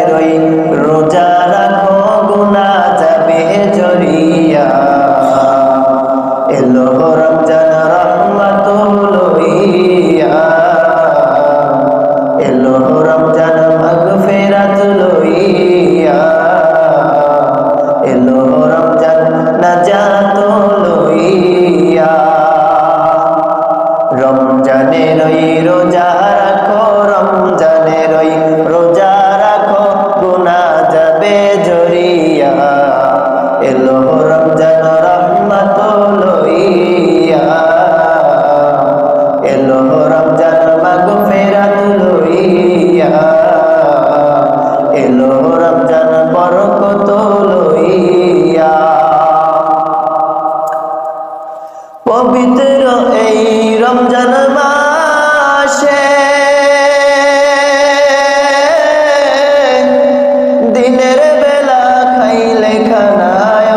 রই রোজা রাখো গুনা যাবে জরিয়া এলো রমজান রহমত লইয়া এলো রমজান মাগফিরাত লইয়া এলো রমজান নাজাত লইয়া রমজানের ওই রোজা রাখো রমজানের ওই রোজা রাখো গুনাহ যাবে জরিয়া এলো রমজান রহমত লইয়া এলো রমজান মাগফিরাত লইয়া এলো রমজান বরকত লইয়া পবিত্র এই রমজান মাসে দিনের বেলা খাইলে খানায়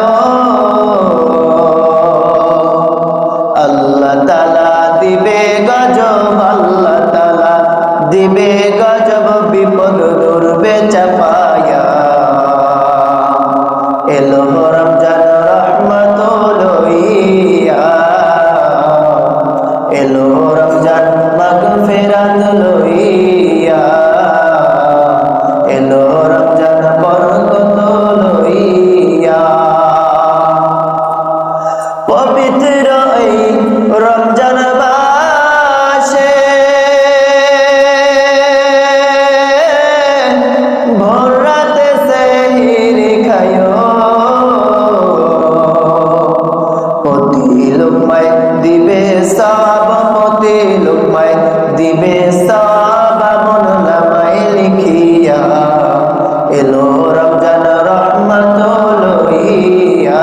আল্লাহ তাআলা দিবে গজব আল্লাহ তাআলা দিবে গজব বিপদ দূরবে চাপায়া এলো রমজান রহমত লইয়া এলো রমজান মাগফিরাত লইয়া এলো রমজান বরকত লইয়া পবিত্র এই রমজান মাসে ভোর রাতে সেহরি খায়ো প্রতি লোকমায় দিবে সব প্রতি লোকমায় দিবে সব আমল নামায় লিখিয়া এলো রমজান রহমত লইয়া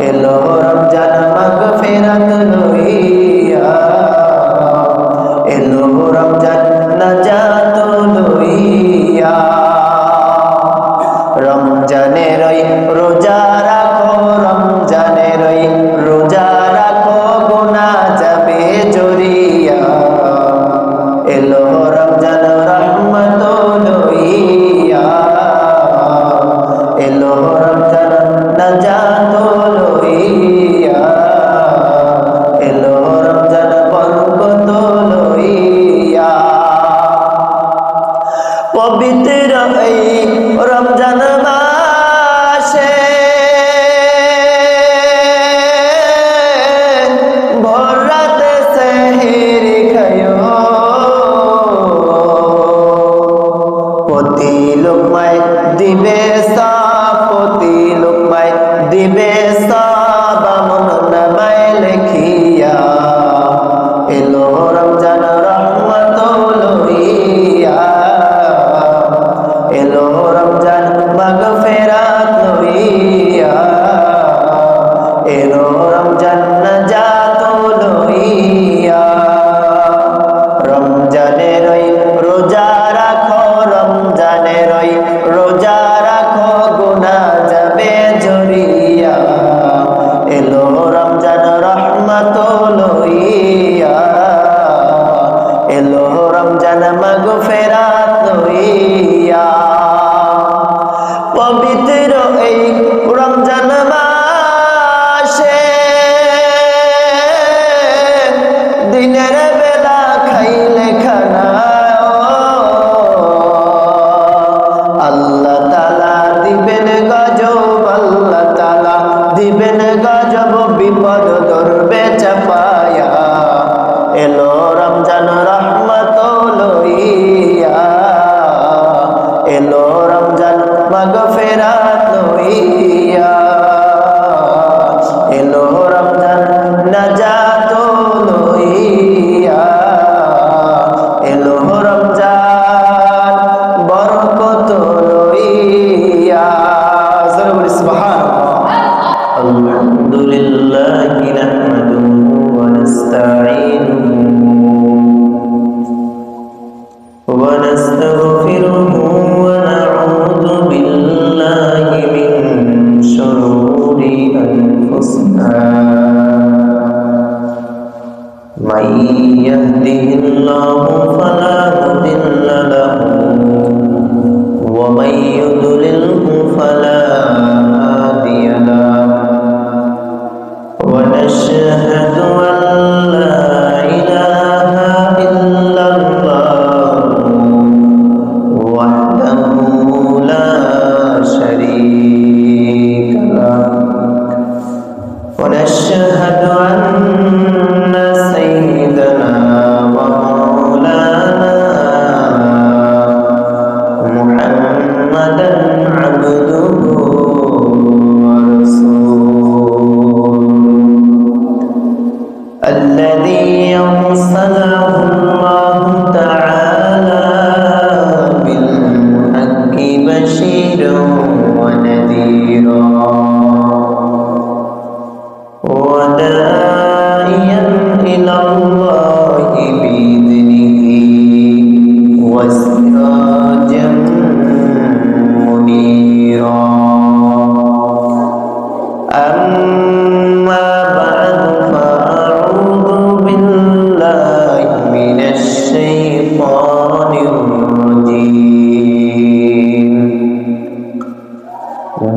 এলো রমজান মাগফিরাত লইয়া এলো রমজান নাজাত লইয়া রমজানের ওই রোজা রাখো রমজানের ওই রোজা রাখো গুনাহ যাবে জরিয়া এলো রমজান রহমত লইয়া এলো রমজান নাজাত লইয়া এলো রমজান বরকত লইয়া পবিত্র এই রমজান মাসে ভোর রাতে সেহরি খায়ো প্রতি লোকমায় দিবে সব প্রতি লোকমায় দিবে সব আমল নামায় লিখিয়া এলো রমজান রহমত লইয়া এলো রমজান মাগফিরাত লইয়া এলো রমজান নাজাত লইয়া রমজানের ওই রোজা রাখো রমজানের ওই রোজা রাখো গুনাহ যাবে জরিয়া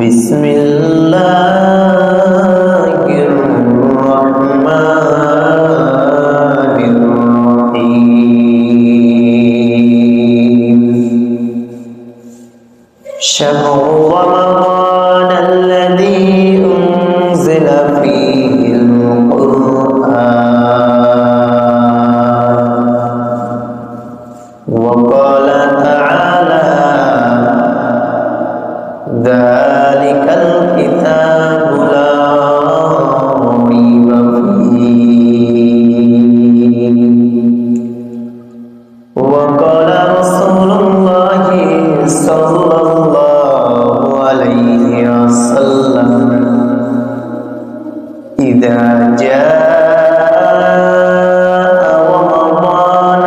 বিসমিল্লাহির রহমানির রহিম শাহরু রমাদান আল্লাযী উনজিলা ফীহিল কুরআন ওয়া ক্বালা তাআলা ذلك الكتاب لا ريب فيه وقال رسول الله صلى الله عليه وسلم إذا جاء رمضان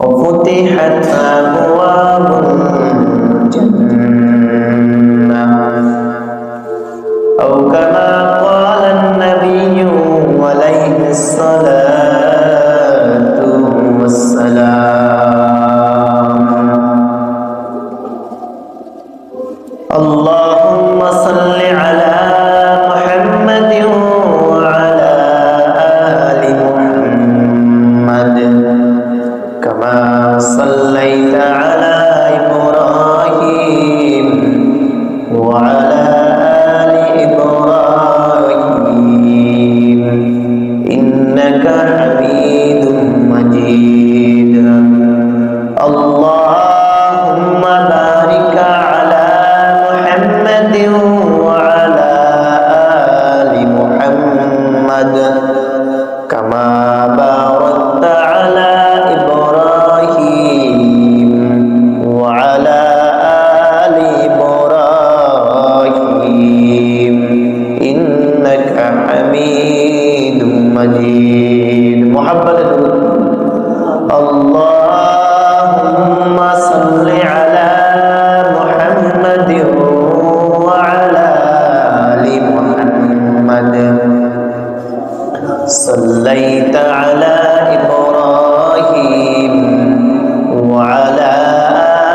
وفتحت أبواب الجنة أو كما قال النبي عليه الصلاة والسلام اللهم صل على محمد وعلى آل محمد كما صليت على إبراهيم وعلى آل إبراهيم إنك حميد مجيد اللهم بارك على محمد وعلى آل محمد كما باركت على إبراهيم وعلى آل إبراهيم إنك حميد مجيد محبت اللهم صل على محمد وعلى آل محمد صليت على إبراهيم وعلى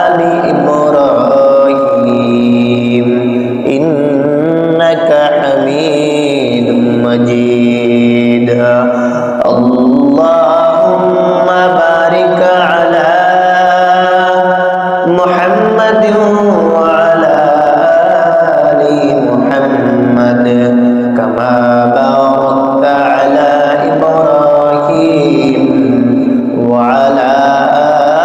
آل إبراهيم إنك حميد مجيد اللهم بارك على محمد وعلى آل محمد كما باركت على إبراهيم وعلى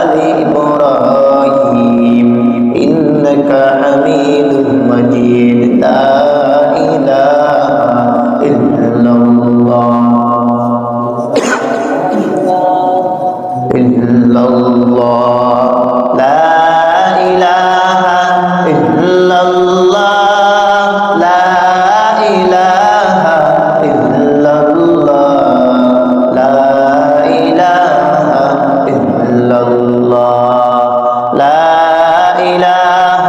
آل إبراهيم إنك حميد مجيد لا إله إلا الله إلا الله لا إله إلا الله لا إله إلا الله لا إله إلا الله لا إله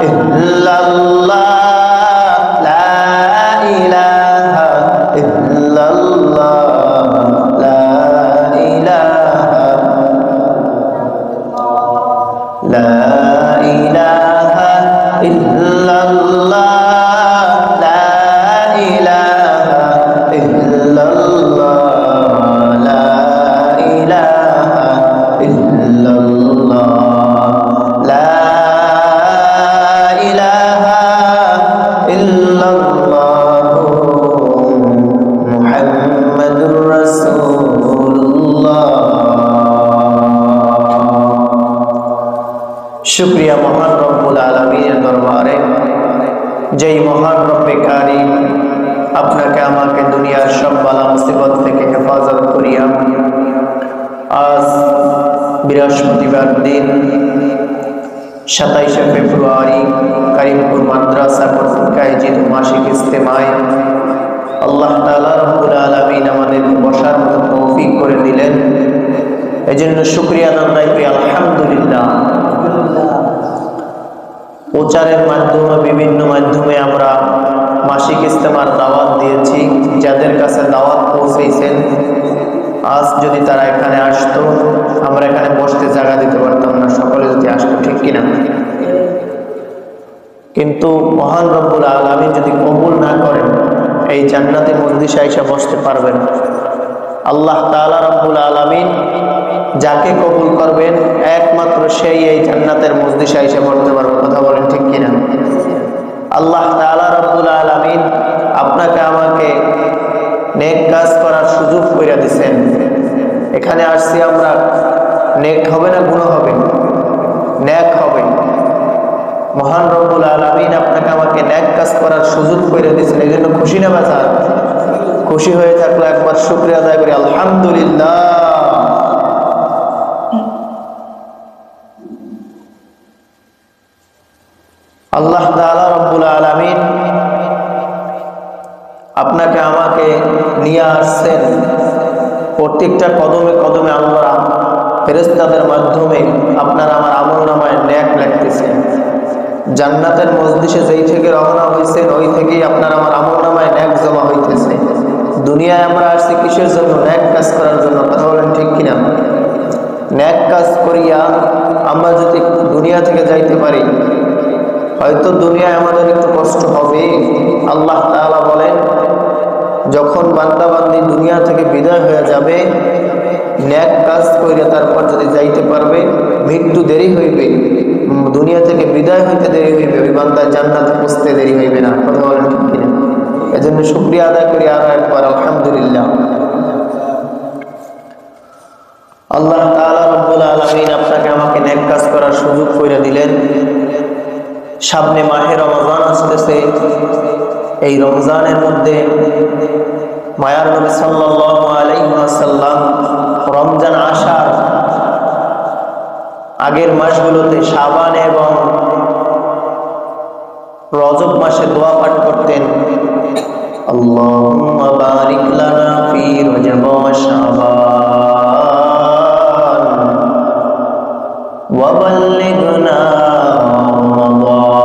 إلا الله لا إله إلا الله لا إله لا إله إلا الله لا إله إلا الله لا إله إلا الله لا إله إلا الله محمد رسول الله शुक्रिया महान रब्बुल आलमीনের দরবারে যেই মহান রব্বে কারীম আপনাকে আমাকে দুনিয়ার সব বালা মুসিবত থেকে হেফাজত করিয়া আজ বৃহস্পতিবার দিন 27 ফেব্রুয়ারি কারিমপুর মাদ্রাসা কর্তৃক আয়োজিত মাসিক ইজতেমায় আল্লাহ তাআলা রব্বুল আলামিন আমাদের বসার মতো তৌফিক করে দিলেন। এজন্য শুকরিয়া আদায় করি আলহামদুলিল্লাহ। প্রচারের মাধ্যমে বিভিন্ন মাধ্যমে আমরা মাসিক ইজতেমার দাওয়াত দিয়েছি, যাদের কাছে দাওয়াত পৌঁছেছেন আজ যদি তারা এখানে আসতো আমরা এখানে বসতে জায়গা দিতে পারতাম না, সকলে যদি আসতো, ঠিক কিনা? কিন্তু মহান রব্বুল আলামিন যদি কবুল না করেন এই জান্নাতে মজলিসে আইসা বসতে পারবেন। আল্লাহ তাআলা রব্বুল আলামিন যাকে কবুল করবেন একমাত্র সেই এই জান্নাতের মজলিসে আইসা বসতে পারবে। কথা বলেন ঠিক কিনা? আল্লাহ তাআলা রব্বুল আলামিন আপনাকে আমাকে নেক কাজ করার সুযোগ করে দিয়েছেন। এখানে আসছি আমরা, নেক হবে না গুনাহ হবে? নেক হবে। মহান রব্বুল আলামিন আপনাকে আমাকে নেক কাজ করার সুযোগ করে দিয়েছেন, এই জন্য খুশি না বাজার? খুশি হয়ে থাকলে একবার শুকরিয়া আদায় করি, আলহামদুলিল্লাহ। আল্লাহ তাআলা রব্বুল আলামিন আপনাকে আমাকে নিয়ে আসছেন, প্রত্যেকটা কদমে কদমে আল্লাহ ফেরেশতাদের মাধ্যমে আপনার আমার আমলনামায় নেক লিখতেছেন। জান্নাতের মজলিসে যেই থেকে রওনা হয়েছেন ওই থেকেই আপনার আমার আমলনামায় নেক জমা হইতেছে। দুনিয়ায় আমরা আসছি কিসের জন্য? নেক কাজ করার জন্য। কথা বলেন ঠিক কিনা? নেক কাজ করিয়া আমরা যদি দুনিয়া থেকে যাইতে পারি, হয়তো দুনিয়ায় আমাদের একটু কষ্ট হবে। আল্লাহ তাআলা বলেন, যখন বান্দা বান্দি দুনিয়া থেকে বিদায় হয়ে যাবে, নেক কাজ কইরা তারপর যদি যাইতে পারবে, মৃত্যু দেরি হইবে, দুনিয়া থেকে বিদায় হইতে দেরি হইবে, ওই বান্দা জান্নাতে পৌঁছতে দেরি হইবে না। কথা বলেন ঠিক কিনা? এজন্য শুকরিয়া আদায় করি আরো একবার, আলহামদুলিল্লাহ। আল্লাহ তাআলা রব্বুল আলামিন আপনাকে আমাকে নেক কাজ করার সুযোগ করে দিলেন। সামনে মাহে রমজান আসতেছে। এই রমজানের মধ্যে মায়ার নবী সাল্লাল্লাহু আলাইহি ওয়াসাল্লাম রমজান আসার আগের মাসগুলোতে শাবান এবং রজব মাসে দোয়া পাঠ করতেন, আল্লাহুম্মা বারিক লানা ফি রজব ওয়া শাবান ওয়া বাল্লিগনা রমাদান।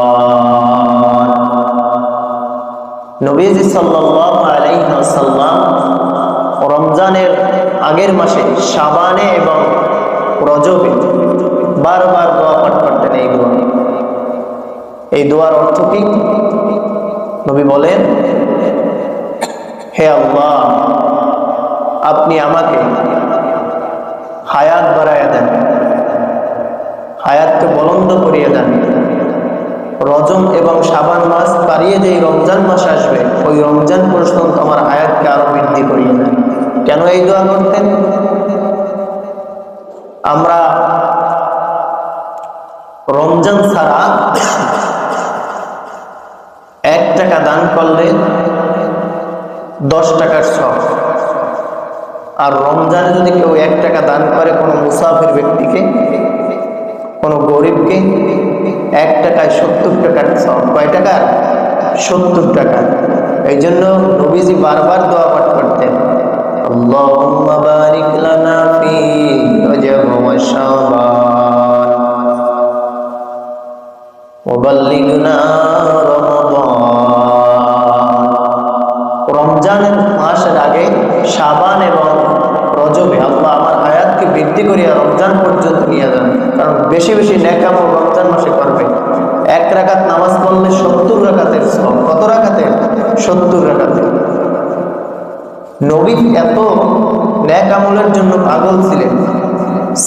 নবীজি সাল্লাল্লাহু আলাইহি ওয়াসাল্লাম রমজানের আগের মাসে শাবানে এবং রজবে বারবার দোয়া পাঠ করতেন। এই দোয়ার অর্থ কি? নবী বলেন, হে আল্লাহ, আপনি আমাকে হায়াত বাড়াইয়া দেন, হায়াতকে বলন্দ করিয়ে দেন। রজব এবং শাবান মাস পারিয়ে যেই রমজান মাস আসবে, ওই রমজান পর্যন্ত আমার হায়াতকে আরো বৃদ্ধি করিয়ে দেন। কেন এই দোয়া করতেন? আমরা রমজান ছাড়া 1 টাকা দান করলে 10 টাকার সব, আর রমজানে যদি কেউ 1 টাকা দান করে কোনো মুসাফির ব্যক্তিকে, কোনো গরিবকে, 1 টাকায় 70 টাকার সব। কয় টাকা? 70 টাকা। এই জন্য নবীজি বারবার দোয়া পাঠ করতেন, আল্লাহুম্মা বারিক লানা ফি রজব ওয়া শাবান ওয়া বাল্লিগনা রমাদান। রমজানের মাসের আগে শাবান এবং রজবে আল্লাহ আমার হায়াতকে বৃদ্ধি করিয়া রমজান পর্যন্ত নিয়ে যান। কারণ বেশি বেশি নেক আমল রমজান মাসে করবে। 1 রাকাত নামাজ পড়লে 70 রাকাতের সওয়াব। কত রাকাতের? 70 রাকাতের। নবী এত নেক আমলের জন্য পাগল ছিলেন,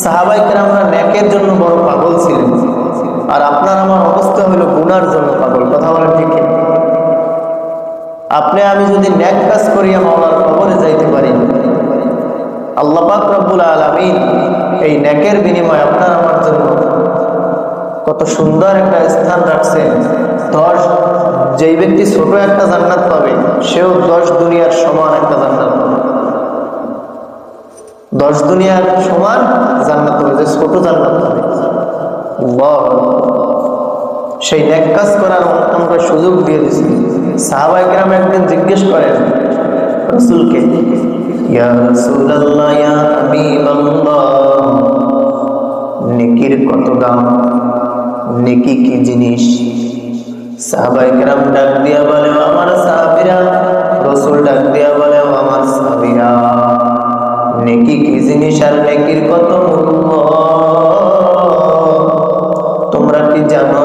সাহাবায়ে কেরামরা নেকের জন্য বড় পাগল ছিলেন, আর আপনার আমার অবস্থা হলো গুনার জন্য পাগল। কথা বলেন ঠিক? আপনি আমি যদি নেক কাজ করিয়া মাওলার কবরে যাইতে পারি, আল্লাহ পাক রব্বুল আলামিন এই নেকের বিনিময়ে আপনার আমার জন্য কত সুন্দর একটা স্থান রাখছেন। 10 যেই ব্যক্তি ছোট একটা জান্নাত পাবে, সেও 10 দুনিয়ার সমান একটা জান্নাত পাবে। 10 দুনিয়ার সমান জান্নাত পাবে, যে ছোট জান্নাত পাবে। সেই নেক কাজ করার আমরা সুযোগ দিয়ে দিচ্ছি। সাহাবায়ে কেরাম একদিন জিজ্ঞেস করেন রাসূলকে, ইয়া রাসূলুল্লাহ, ইয়া হাবিবাল্লাহ, নেকির কত দাম? নেকি কি জিনিস? সাহাবায়ে কেরাম ডাক দিয়া বলে, আমার সাহাবীরা। রাসূল ডাক দিয়া বলে, আমার সাহাবীরা, নেকি কি জিনিস আর নেকির কত মূল্য তোমরা কি জানো?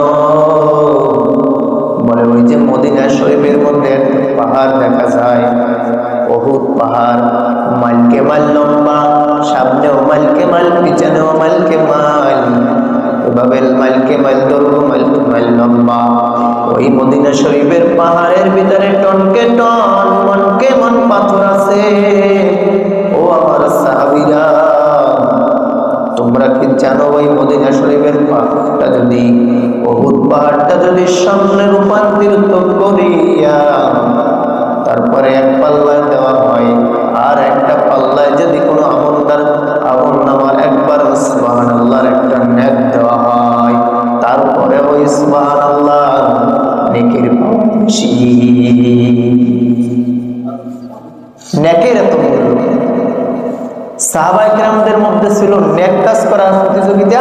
মাইলকে মাইল, এভাবে মাইলকে মাইল ধরবো, মাইলকে মাইল লম্বা। ওই মদিনা শরীফের পাহাড়ের ভিতরে টনকে টন মনকে মন পাথর আছে। ও আমার সাহাবীরা, তোমরা কি জানো ওই মদিনা শরীফের পাহাড়টা যদি, উহুদ পাহাড়টা যদি সামনে রূপান্তরিত করিয়া তারপরে এক পাল্লায় দেওয়া হয়, আর একটা পাল্লায় যদি কোনো আমলনামার একবার সুবহানাল্লাহর একটা নেক দেওয়া হয়, তারপরে ওই সুবহানাল্লাহ নেকের বেশি। নেকের এত মূল্য। সাহাবায়ে কেরামদের মধ্যে ছিল নেক কাজ করার প্রতিযোগিতা,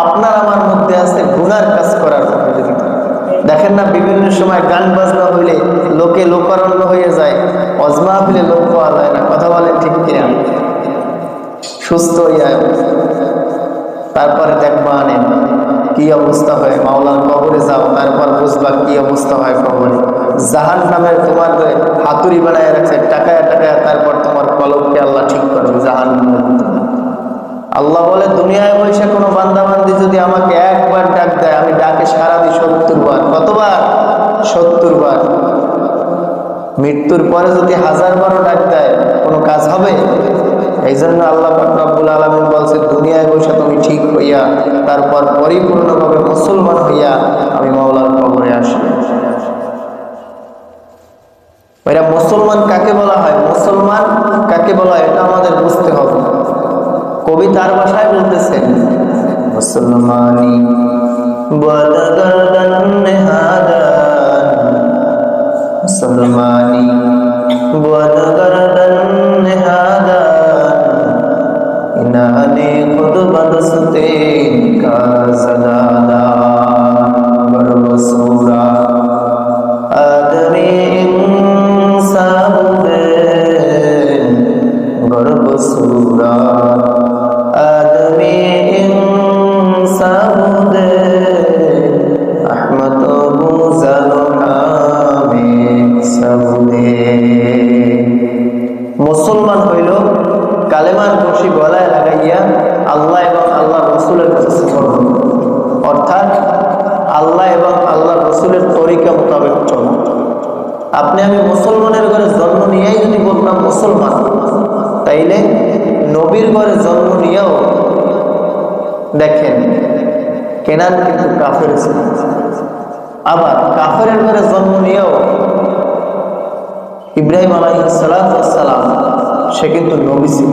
আপনার আমার মধ্যে আছে গুনার কাজ করার প্রতিযোগিতা। দেখেন না, বিভিন্ন সময় গান বাজনা হইলে লোকে লোকারণ্য হয়ে যায়, অজমা হইলে লোক পাওয়া যায় না। কথা বলেন ঠিক কিনা? সুস্থ হইয়া তারপরে দেখবা আনেন কি অবস্থা হয়। মাওলার কবরে যাও, তারপর বুঝবা কি অবস্থা হয় কবরে। জাহান নামের তোমার হাতুড়ি বানায় রাখছে টাকায় টাকায়, তারপর তোমার কলবকে আল্লাহ ঠিক করবে জাহান নামের। আল্লাহ বলে, দুনিয়ায় বসে কোনো বান্দাবান্দি যদি আমাকে একবার ডাক দেয়, আমি ডাকে সারা দিই 70 বার। কতবার? 70 বার। মৃত্যুর পরে যদি 1000 বারও ডাক দেয়, কোনো কাজ হবে? এই জন্য আল্লাহ পাক রব্বুল আলামিন বলছে, দুনিয়ায় বসে তুমি ঠিক হইয়া তারপর পরিপূর্ণভাবে মুসলমান হইয়া আমি মাওলার কবরে আসি। এরা মুসলমান কাকে বলা হয়, মুসলমান কাকে বলা হয়, এটা আমাদের বুঝতে হবে। কবি তার ভাষায় বলতেছেন, মুসলমানি বদগর্দন নেহাদান, মুসলমানি বদগর্দন নেহাদান, ইনানে খুদ বদসতে কা সদাদা বরবসুরা আদমি ইনসাবুদে গর্বসুরা আদমি ইনসাবুদে আহমদ বুজালহামে সাবুদে। মুসলমান হইল কালেমার রশি গলায় লাগাইয়া আল্লাহ এবং আল্লাহ রসুলের কাছে সফর, অর্থাৎ আল্লাহ এবং আল্লাহ রসুলের তরিকা মোতাবেক চলা। আপনি আমি মুসলমানের ঘরে জন্ম নিয়েই যদি বলতাম মুসলমান, তাইলে নবীর ঘরে জন্ম নিয়েও দেখেন কেনান কিন্তু কাফের ছিল, আবার কাফেরের ঘরে জন্ম নিয়েও ইব্রাহিম আলাইহিস সালাম সে কিন্তু নবী ছিল।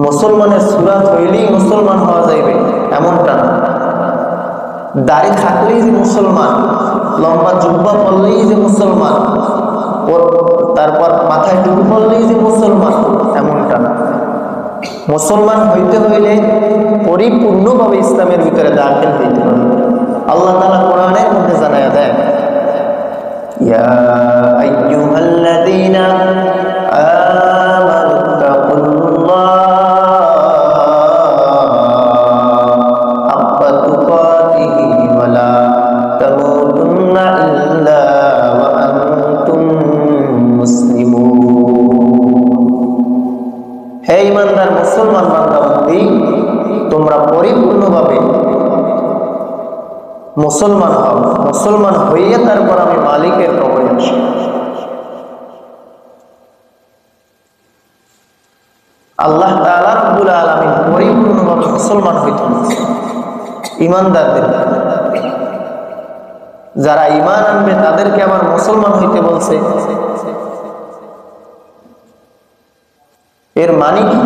মুসলমানের সুরাত হইলেই মুসলমান হওয়া যাইবে এমনটা না। দাড়ি থাকলেই যে মুসলমান, লম্বা জুব্বা পরলেই যে মুসলমান, তারপর মাথায় টুপি পরলেই যে মুসলমান, এমনটা না। মুসলমান হইতে হইলে পরিপূর্ণভাবে ইসলামের ভিতরে দাখিল হইতে হবে। আল্লাহ তাআলা কোরআনের মধ্যে জানায়া দেয়, ইয়া আইয়ুহাল্লাযীনা আমানু তাকুল্লাহ হাক্কা তুকাতিহি ওয়া লা তামুতুন্না ইল্লা ওয়া আনতুম মুসলিমুন। হে ঈমানদার মুসলমান বান্দা-বান্দী, তোমরা পরিপূর্ণভাবে মুসলমান হও, মুসলমান হইয়া তারপর আমি মালিকের কবরে আসি। আল্লাহ তাআলা রব্বুল আলামিন পরিপূর্ণভাবে মুসলমান হইতে ঈমানদারদের, যারা ঈমান আনবে তাদেরকে আবার মুসলমান হইতে বলছে। এর মানে কি?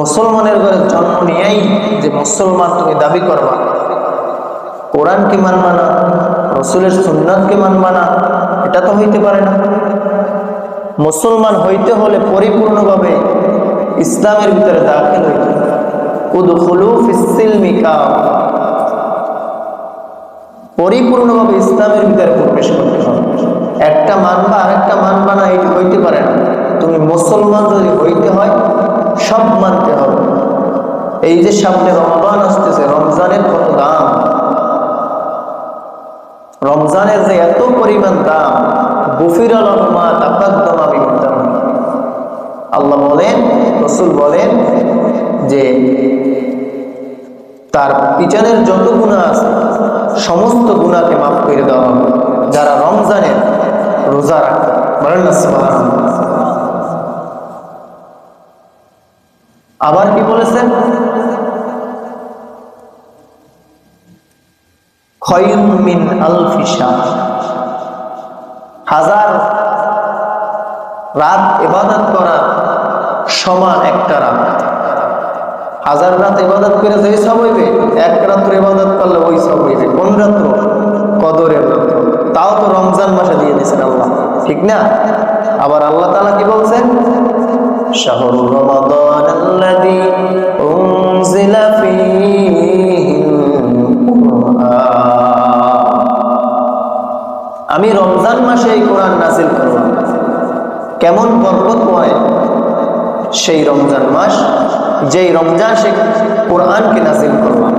মুসলমানের ঘরে জন্ম নিয়েই যে মুসলমান তুমি দাবি করবা, কোরআনকে মানবা না, রসুলের সুন্নাতকে মানবা না, এটা তো হইতে পারে না। মুসলমান হইতে হলে পরিপূর্ণভাবে ইসলামের ভিতরে দাখিল হইতে হবে। উদখুলু ফিস-সিলমি কাফা, পরিপূর্ণভাবে ইসলামের ভিতরে প্রবেশ করতে হবে। একটা মানবা আরেকটা মানবা না, এটা হইতে পারে না। তুমি মুসলমান যদি হইতে হয় সব মানতে হবে। এই যে সামনে রমজান আসতেছে, রমজানের কত দাম, রমজানের যে এত পরিমাণ দাম, গুফিরা লাহু মা তাকাদ্দামা মিন যামবি। আল্লাহ বলেন রাসূল বলেন যে তার পিছনের যত গুনাহ আছে সমস্ত গুনাহকে মাফ করে দেওয়া হবে যারা রমজানের রোজা রাখে। বলেন না সুবহানাল্লাহ। আবার কি বলেছেন? খায়রুম মিন আলফি শাহর, হাজার রাত ইবাদত করা সমান একটা রাত। হাজার রাত ইবাদত করে যে সব হইবে, এক রাত্র ইবাদত করলে ওই সব হইবে। কোন রাত্র? কদরের রাত্র। তাও তো রমজান মাসে দিয়ে দিয়েছেন আল্লাহ, ঠিক না? আবার আল্লাহ তাআলা কি বলছেন? শাহরুর রমাদান আল্লাযী উনজিলা ফীহিল কুরআন, আমি রমজান মাসে এই কোরআন নাযিল করলাম। কেমন বরকতময় সেই রমজান মাস, যেই রমজান সে কোরআনকে নাযিল করলাম।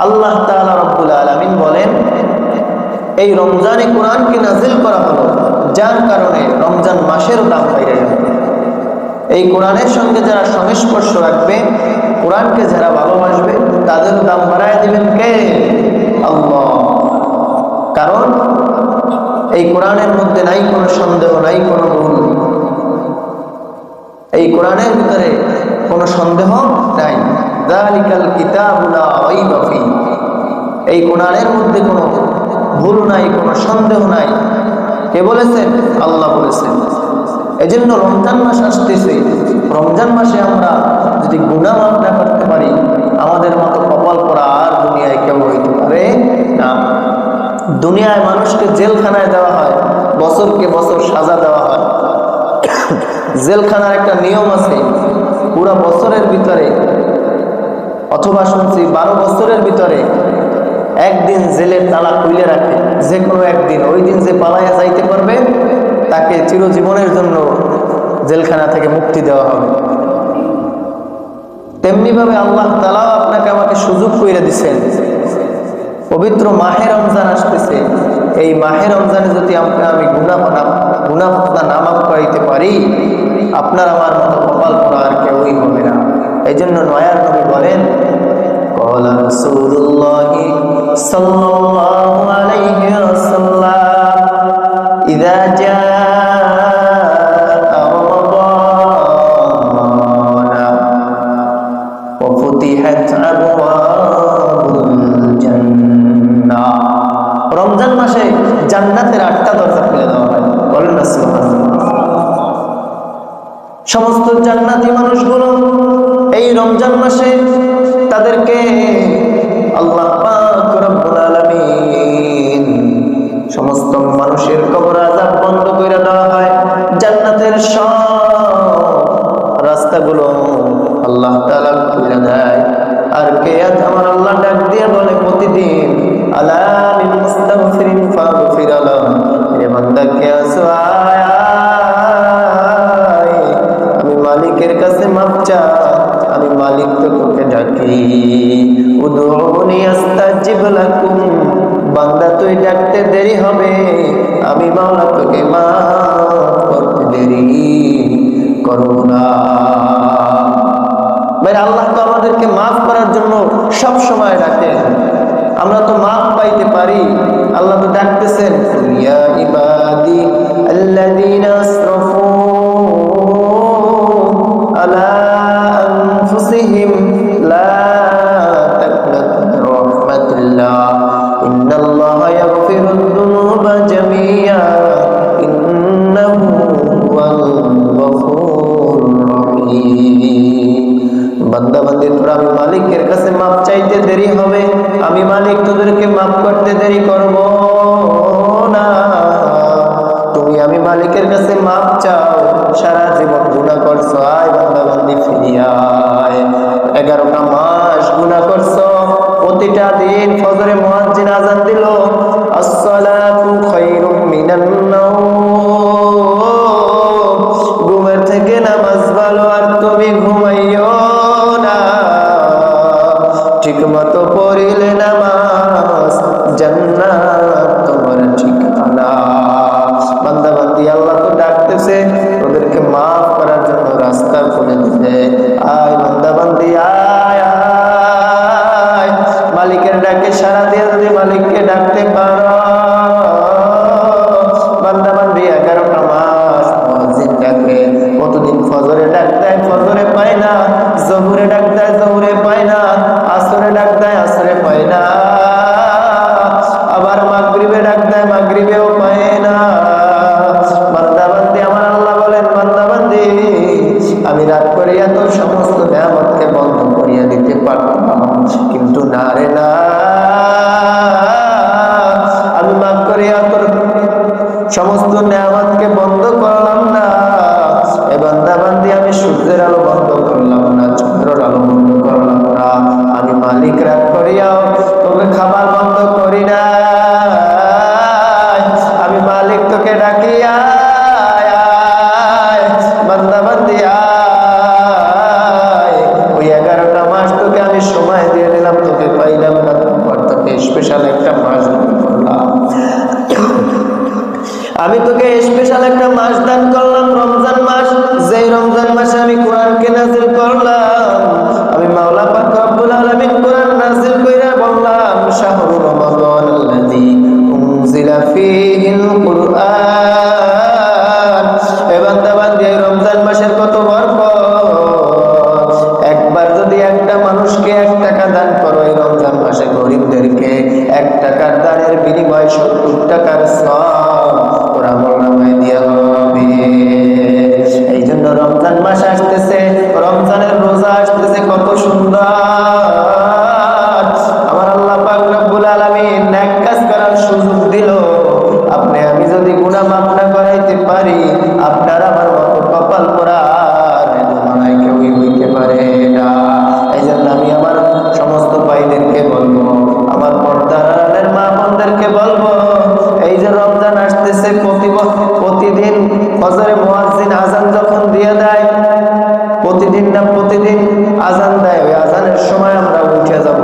আল্লাহ তাআলা রব্বুল আলামিন বলেন এই রমজানে কোরআনকে নাযিল করা হলো যার কারণে রমজান মাসেরও দাম বাইরে যাবে। এই কোরআনের সঙ্গে যারা সংস্পর্শ রাখবে, কোরআনকে যারা ভালোবাসবে, তাদেরও দাম বাড়ায় দিবেন কে? আল্লাহ। কারণ এই কোরআনের মধ্যে নাই কোনো সন্দেহ, নাই কোনো ভুল। এই কোরআনের ভিতরে কোনো সন্দেহ নাই। যালিকাল কিতাবু লা রাইবা ফীহি, এই কোরআনের মধ্যে কোনো ভুল নাই, কোনো সন্দেহ নাই। কে বলেছেন? আল্লাহ বলেছেন। এজন্য রমজান মাস আসতেছে, রমজান মাসে আমরা যদি গুনাহ মাফ না করতে পারি, আমাদের মতো কপাল পড়া আর দুনিয়ায় কেউ হইতে পারে না। দুনিয়ায় মানুষকে জেলখানায় দেওয়া হয়, বছরকে বছর সাজা দেওয়া হয়। জেলখানার একটা নিয়ম আছে, পুরা বছরের ভিতরে, অথবা শুনছি 12 বছরের ভিতরে একদিন জেলের তালা খুলে রাখে, যে কোনো একদিন। ওই দিন যে পালাইয়া যাইতে পারবে তাকে চিরজীবনের জন্য জেলখানা থেকে মুক্তি দেওয়া হবে। তেমনি ভাবে আল্লাহ তাআলা আপনাকে আমাকে সুযোগ করে দিচ্ছেন। পবিত্র মাহে রমজান আসতেছে, এই মাহে রমজানে যদি আমি গুনাহ না মাফ করাইতে পারি, আপনার আমার মতো কপাল পোড়া আর কেউই হবে না। এই জন্য নয়ার নবী বলেন, ক্বালা রাসূলুল্লাহ সাল্লাল্লাহু আলাইহি ওয়াসাল্লাম, ইযা জাআ রমাদান ওয়া ফুতিহাত আবওয়াবুল জান্নাহ, রমজান মাসে জান্নাতের 8টা দরজা খুলে দেওয়া হয়। বলেন না সুবহানাল্লাহ। সমস্ত জান্নাতি মানুষগুলো এই রমজান মাসে তাদেরকে আল্লাহ পাক রব্বুল আলামিন সমস্ত মানুষের কবর আযাব বন্ধ করে দেওয়া হয়। জান্নাতের সব রাস্তাগুলো আল্লাহ তাআলা খুলে দেয়। আর কিয়ামত আমার আল্লাহ ডাক দিয়ে বলে প্রতিদিন, আলা লিল মুস্তাগফিরিন ফাগফির লাহুম, হে বান্দা কে আসো আয়, আমি মালিকের কাছে মাফ চা, আমি মালিক তো তোকে ডাকি। উদউনি আস্তাজিব লাকুম, বান্দা তুই ডাকতে দেরি হবে, আমি মাওলা তোকে মাফ করতে দেরি করব না। ভাই, আল্লাহ তো আমাদেরকে মাফ করার জন্য সব সময় ডাকেন। আমরা তো মাফ পাইতে পারি, আল্লাহ তো ডাকতেছেন, ইয়া ইবাদি আল্লাযীনা আসরাফু আলা আনফুসিহিম লা তাকনাতু মির রাহমাতিল্লাহ, ইন্নাল্লাহা ইয়াগফিরুদ যুনুবা জামিআ, ইন্নাহু হুয়াল গফুরুর রহিম। বান্দা বান্দি, তোরা আমি মালিকের কাছে মাফ চাইতে দেরি হবে, আমি মালিক তোদেরকে মাফ করতে দেরি করব না। তুমি আমি মালিকের কাছে মাফ চাও, সারা জীবন গুনাহ করছো, আয় বান্দা বান্দি ফিরিয়ে আয়। 11টা মাস গুনাহ করছো, প্রতিটা দিন ফজরে মুয়াজ্জিন আযান দিল, আসসালাতু খায়রুম মিনান নাওম, ঘুমের থেকে নামাজ ভালো, আর তুমি ঘুমাইও না। ঠিক মতো পড়িলে নামাজ, জান্নাত তোমার ঠিকানা। বান্দা বান্দি, আল্লাহ তো ডাকতেছে ওদেরকে মাফ করার রাগ করিয়া তোর সমস্ত নিয়ামতকে বন্ধ করিয়া দিতে পারতাম, কিন্তু না রে না, আমি মাফ করিয়া তোর সমস্ত নিয়ামতকে বন্ধ করলাম না। এ বান্দা বান্দি, আমি সূর্যের আলো বন্ধ করলাম না, চন্দ্রের আলো বন্ধ করলাম না, আমি মালিক রাগ করিয়াও তোকে খাবার বন্ধ করি না। আমি মালিক তোকে ডাকি বান্দা বান্দি ওই 11টা মাস তোকে আমি সময় দিয়ে দিলাম, তোকে পাইলাম না, তারপর তোকে স্পেশাল একটা মাস দান করলাম। আমি তোকে স্পেশাল একটা মাস দান করলাম, রমজান মাস। যেই রমজান মাসে আমি কোরআনকে নাযিল করলাম, আমি মাওলা পাক রব্বুল আলামিন কোরআন নাযিল কইরা বললাম, শাহরু রমাদানাল্লাযী উনজিলা ফীহিল কুরআন। এ বান্দা বান্দি, এই রমজান মাসের কত বরকত! একবার যদি একটা মানুষকে 1 টাকা দান করো এই রমজান মাসে, গরিবদেরকে 1 টাকার দানের বিনিময়ে 70 টাকার সওয়াব তোর আমলনামায় দেয়া হবে। এই জন্য রমজান মাস আসতেছে, রমজানের রোজা আসতেছে, কত সুন্দর! আমার আল্লাহ পাক রব্বুল আলামিন নেক কাজ করার সুযোগ দিল। আপনি আমি যদি গুনাহ মাফ না করাইতে পারি, আপনার আমার মতো কপাল পোড়া দুনিয়ায় কেউই হইতে পারে না। এই জন্য আমি আমার সমস্ত ভাইদেরকে বলবো, আমার পর্দার আড়ালের মা বোনদেরকে বলবো, এই যে রমজান আসতেছে, প্রতিদিন ফজরে মুয়াজ্জিন আযান যখন দিয়ে দেয়, প্রতিদিন আযান দেয়, ওই আযানের সময় আমরা উঠে যাব,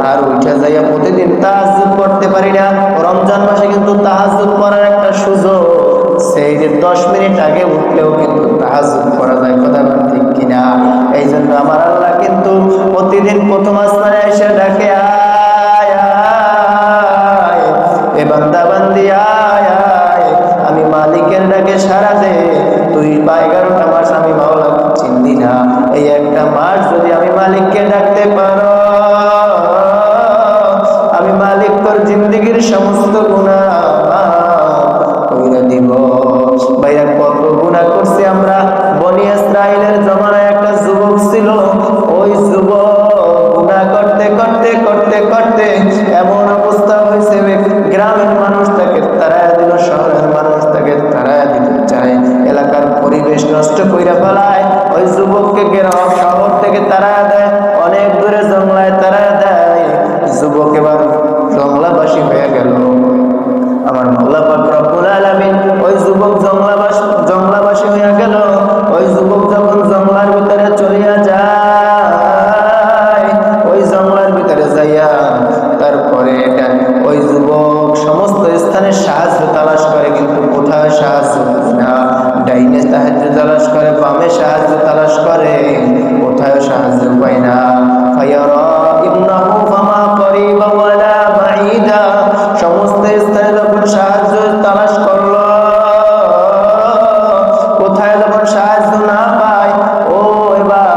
আর উঠে যাইয়া প্রতিদিন তাহাজ্জুদ পড়তে পারি না। রমজান মাসে কিন্তু তাহাজ্জুদ পড়ার একটা সুযোগ, সেই যে 10 মিনিট আগে উঠলেও কিন্তু তাহাজ্জুদ পড়া যায়, কথা ঠিক কিনা? এই জন্য আমার আল্লাহ কিন্তু প্রতিদিন প্রথম আসমানে এসে ডাকে, আয় আয় এ বান্দা বান্দি আয় আয়, আমি মালিকের ডাকে সাড়া দে। তুই 11টা মাস আমি মাওলাকে চিনলি না, এই একটা মাস যদি আমি মালিককে ডাকতে পারো, আমি মালিক তোর জিন্দেগির সমস্ত গুনাহ কইরা দিব। ভাইয়া, কত গুনাহ করছি আমরা। বনি ইসরাইলের জমানায় একটা যুবক ছিল, ওই যুবক গুনাহ করতে করতে করতে করতে এমন অবস্থা হয়েছে, গ্রামের মানুষ তাকে তাড়ায়া দিল, শহরের মানুষ তাকে তাড়ায়া দিতে চায়, এলাকার পরিবেশ নষ্ট কইরা ফেলায়। ওই যুবককে গ্রাম শহর থেকে তাড়ায়া দেয়, অনেক দূরে জঙ্গলায় তাড়ায়া দেয়। যুবক এবার জঙ্গলাবাসী হয়ে গেল। আমার মাওলা পাক রব্বুল আলামিন ওই যুবক জঙ্গলাবাসী হয়ে গেল। ওই যুবক যখন জঙ্গলার ভিতরে চলিয়া যায়, ওই জঙ্গলার ভিতরে যাইয়া তারপরে ওই যুবক সমস্ত স্থানে সাহায্য তালাশ করে, কিন্তু কোথায় সাহায্য না। ডাইনে সাহায্য তালাশ করে, বামে সাহায্য তালাশ করে, কোথায় সাহায্য পায় না। ফায়ারা ইবনাহু ফামা করিবা ওয়ালা বাঈদা, সমস্ত স্থানে যখন সাহায্য তালাশ করলো, কোথায় যখন সাহায্য না পায়, ও এবার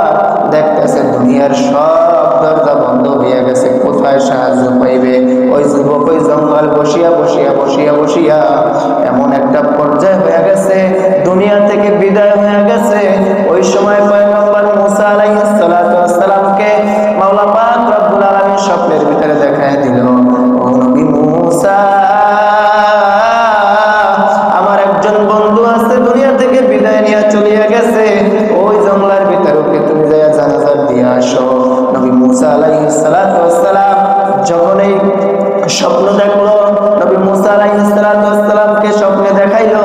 দেখতেছে দুনিয়ার সব দরজা বন্ধ হয়ে গেছে, কোথায় সাহায্য পাইবে। ওই যুবক ওই জঙ্গল বসিয়া বসিয়া বসিয়া বসিয়া এমন একটা পর্যায়ে হয়ে গেছে, দুনিয়া থেকে বিদায় হয়ে গেছে। ওই সময় পয়গম্বর মুসা আলাইহিস সালাতু ওয়াস সালামকে মাওলা পাক রব্বুল আলামিন স্বপ্নের ভিতরে দেখায় দিল, ও নবী মুসা, আমার একজন বন্ধু আছে, দুনিয়া থেকে বিদায় নিয়ে চলিয়া গেছে, ওই জঙ্গলার ভিতরে ওকে তুমি যাইয়া জানাজা দিয়ে আসো। নবী মুসা আলাইহিস সালাতু ওয়াস সালাম যখন এই স্বপ্ন দেখলো, নবী মুসা আলাইহিস সালাতু ওয়াস সালামকে স্বপ্নে দেখাইলো,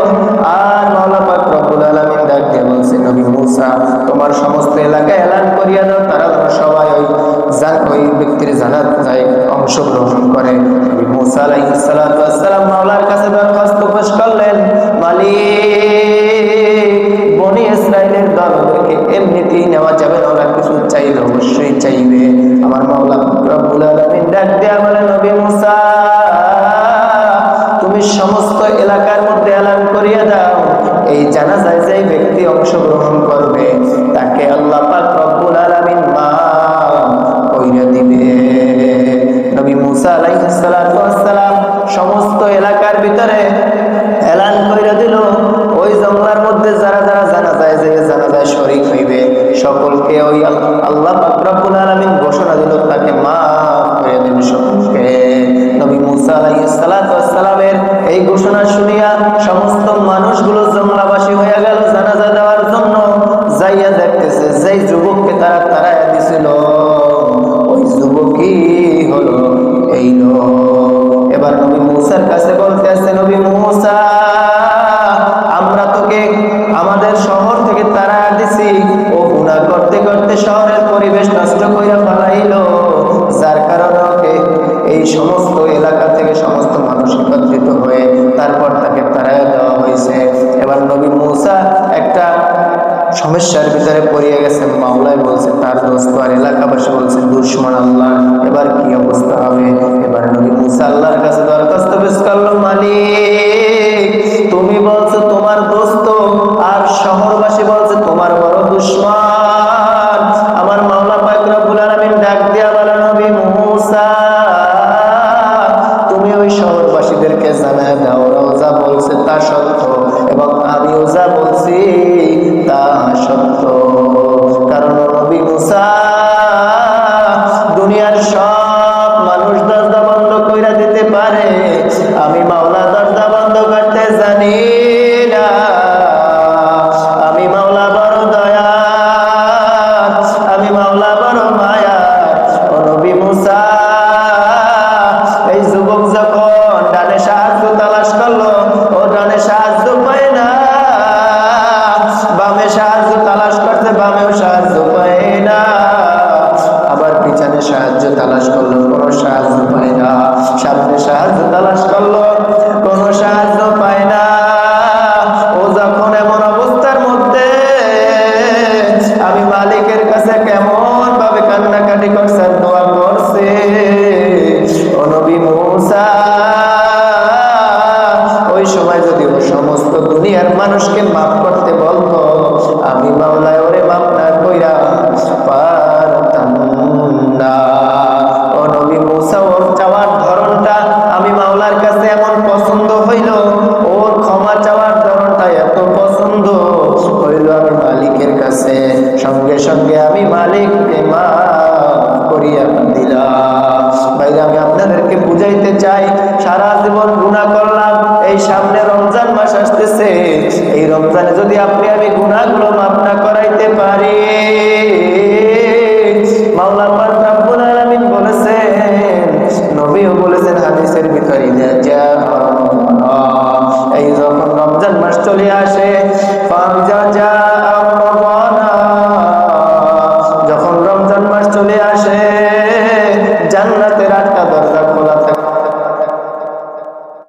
আর মাওলা পাক রব্বুল আলামিন ডাক দিয়ে বলছে, নবী মুসা, তোমার সমস্ত এলাকায় এলান করিয়া দাও, তারা সবাই ওই ব্যক্তির জানাজায় অংশগ্রহণ করে। নবী মুসা আলাইহিস সালাতু ওয়াস সালাম মাওলার কাছে দরখাস্ত পেশ করলেন, মালিক, বনি ইসরাইলের দলকে এমনিতেই নেওয়া যাবে না, ওরা কিছু চাইলে অবশ্যই চাইবে। আমার মাওলা রব্বুল আলামিন ডাক দেয়া বলে, নবী মুসা, তুমি সমস্ত এলাকার মধ্যে এলান করিয়া দাও, এই জানাজায় যে ব্যক্তি অংশগ্রহণ করবে তাকে আল্লাহ পাক রব্বুল আলামিন মাফ কইরা দিবে। নবী মুসা আলাইহিস সালাতু ওয়াস সালাম সমস্ত এলাকার ভিতরে এলান কইরা দিল, ওই জঙ্গলার মধ্যে যারা যারা জানাজায় শরীক হইবে সকলকে ওই আল্লাহ পাক রব্বুল আলামিন ঘোষণা দিল তাকে মাফ করে দিন সকলকে। নবী মুসা আলাইহিস সালাতু ওয়াস সালামের এই ঘোষণা শুনিয়া সমস্ত মানুষগুলো জমলাবাসী হয়ে গেল জানাজা দেওয়ার জন্য। যাইয়া দেখতেছে যেই যুবককে তারা তাড়াইয়া দিছিল ওই যুবকই হলো এই লোক। এবার নবী মুসার কাছে বলতে আসছে, নবী মুসা, আমরা তোকে আমাদের শহর থেকে তাড়াইয়া দিছি, ও গুনাহ করতে করতে শহরের পরিবেশ নষ্ট কইরা ফেলাইলো, যার কারণে ওকে এই সমস্ত এলাকা থেকে সমস্ত মানুষ একত্রিত হয়ে তারপর তাকে তাড়াইয়া দেওয়া হয়েছে। এবার নবী মুসা একটা সমস্যার ভিতরে পড়িয়ে গেছে। মাওলাই বলছে তার দোস্ত আর এলাকাবাসী বলছে দুশমন আল্লাহ, এবার কি অবস্থা হবে? এবার নবী মুসা আল্লাহর কাছে দরখাস্ত পেশ করলো, মালিক তুমি বলছো তোমার দোস্ত আর শহরবাসী বলছে তোমার বড় দুশমন। আমার মাওলা পাক রব্বুল আলামিন ডাক দিয়া বলে, নবী মুসা তুমি ওই শহরবাসীদেরকে জানায় দাও ওরাও যা বলছে তা সত্য এবং আমিও যা বলছি তা সত্য। কারণ নবী মুসা দুনিয়ার সব মানুষ দরজা বন্ধ কইরা দিতে পারে, আমি মাওলা দরজা বন্ধ করতে জানি না। আমি মাওলা বড় দয়াল, আমি মাওলা বড় মায়া। ও নবী মুসা, এই যুবক যখন ডানে সাহায্য তালাশ করলো ও ডানে সাহায্য পায় না, বামে সাহায্য তালাশ করতে বামেও সাহায্য পায় না, আবার পিছনে সাহায্য তালাশ করলো কোনো সাহায্য পায় না, সামনে সাহায্য তালাশ করলো কোনো সাহায্য পায় না। ও যখন এমন অবস্থার মধ্যে আমি মালিকের কাছে কেমন ভাবে কান্নাকাটি করছে, দোয়া করছে, ও নবী মুসা ওই সময় যদি ও সমস্ত দুনিয়ার মানুষকে মাফ করতে বলতো, আমি মাওলায় ওরে মাফ না কইরা পারতাম না। ও নবী মুসা ওর চাওয়ার ধরনটা আমি মাওলার কাছে এমন পছন্দ হইল, ওর ক্ষমা চাওয়ার ধরনটা এত পছন্দ হইল আমি মালিকের কাছে সঙ্গে সঙ্গে আমি মালিককে মাফ করিয়া দিলাম। ভাইরা আমি আপনাদেরকে বুঝাইতে চাই, সারা জীবন গুনাহ করলাম, এই সামনে রমজান মাস আসতেছে, এই রমজানে যদি আপনি আমি গুনাহগুলো মাফ না করাইতে পারি